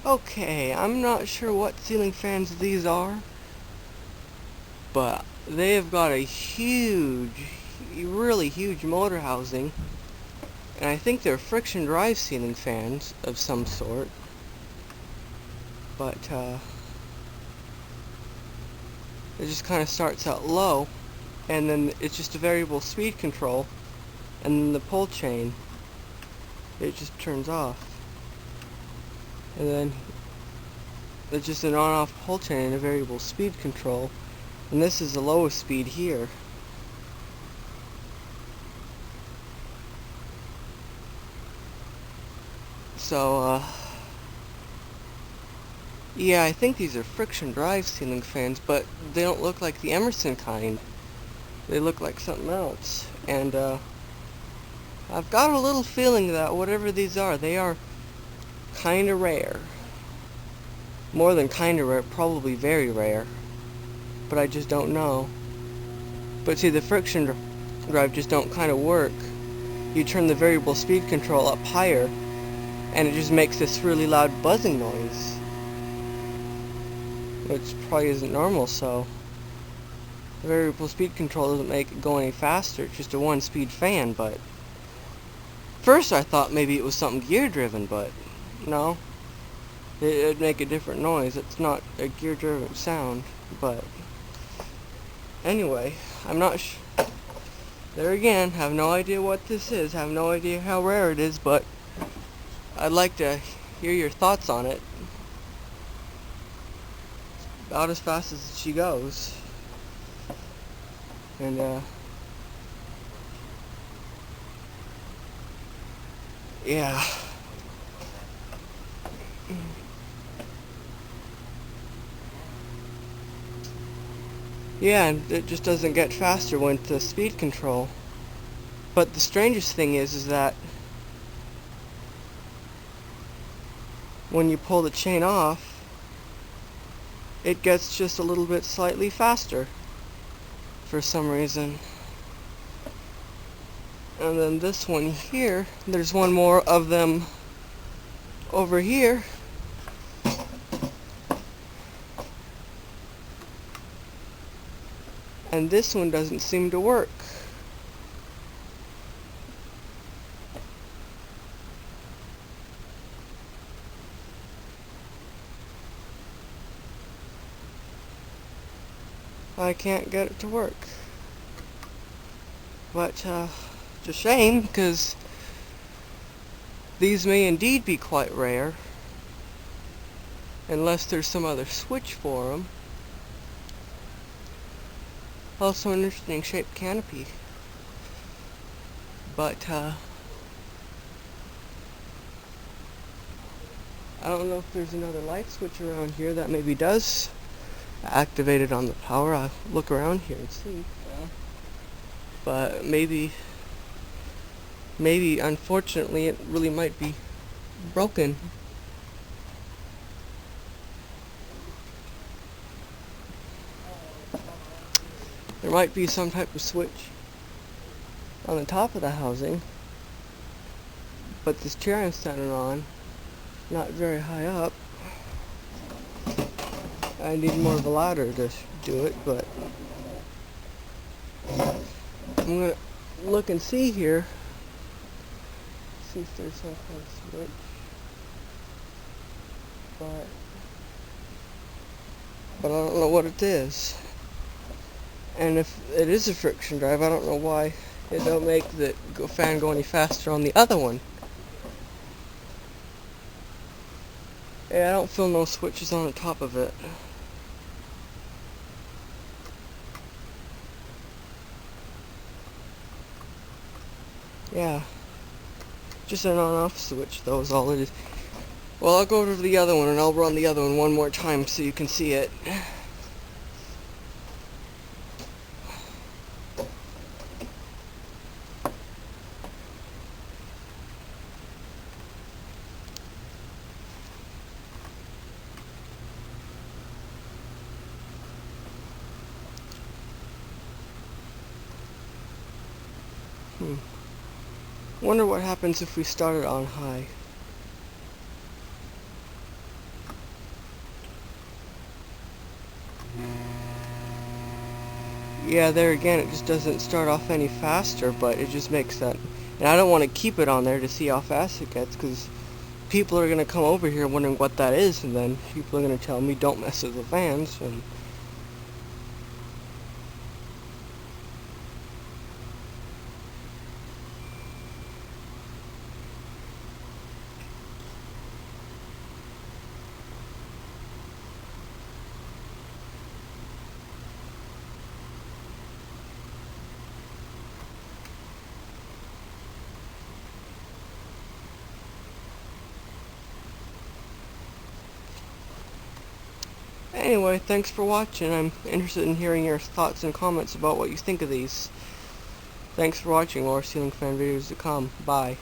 Okay, I'm not sure what ceiling fans these are, but they have got a huge, really huge motor housing, and I think they're friction drive ceiling fans of some sort, but it just kind of starts out low, and then it's just a variable speed control, and then the pull chain, it just turns off, and then it's just an on-off pull chain and a variable speed control, and this is the lowest speed here. So, yeah, I think these are friction drive ceiling fans, but they don't look like the Emerson kind. They look like something else. And, I've got a little feeling that whatever these are, they are kinda rare. More than kinda rare, probably very rare. But I just don't know. But see, the friction drive just don't kinda work. You turn the variable speed control up higher, and it just makes this really loud buzzing noise, which probably isn't normal. So the variable speed control doesn't make it go any faster. It's just a one-speed fan. But first I thought maybe it was something gear driven, but no, it'd make a different noise. It's not a gear driven sound. But anyway, I'm not there again, have no idea what this is, have no idea how rare it is, but I'd like to hear your thoughts on it. About as fast as she goes. And, yeah. Yeah, and it just doesn't get faster with the speed control. But the strangest thing is that when you pull the chain off, it gets just a little bit slightly faster for some reason. And then this one here, there's one more of them over here. And this one doesn't seem to work. I can't get it to work. But, it's a shame, because these may indeed be quite rare, unless there's some other switch for them. Also an interesting shaped canopy. But, I don't know if there's another light switch around here that maybe does activate it on the power. I'll look around here and see. Yeah. But maybe unfortunately it really might be broken. There might be some type of switch on the top of the housing, but this chair I'm standing on, not very high up. I need more of a ladder to do it, but I'm gonna look and see here, see if there's some kind of switch. But I don't know what it is. And if it is a friction drive, I don't know why it don't make the fan go any faster on the other one. Yeah, I don't feel no switches on the top of it. Yeah, just an on-off switch though is all it is. Well, I'll go over to the other one and I'll run the other one more time so you can see it. Wonder what happens if we start it on high. Yeah, there again, it just doesn't start off any faster, but it just makes that. And I don't want to keep it on there to see how fast it gets, because people are going to come over here wondering what that is, and then people are going to tell me don't mess with the fans, and anyway, thanks for watching. I'm interested in hearing your thoughts and comments about what you think of these. Thanks for watching. More ceiling fan videos to come. Bye.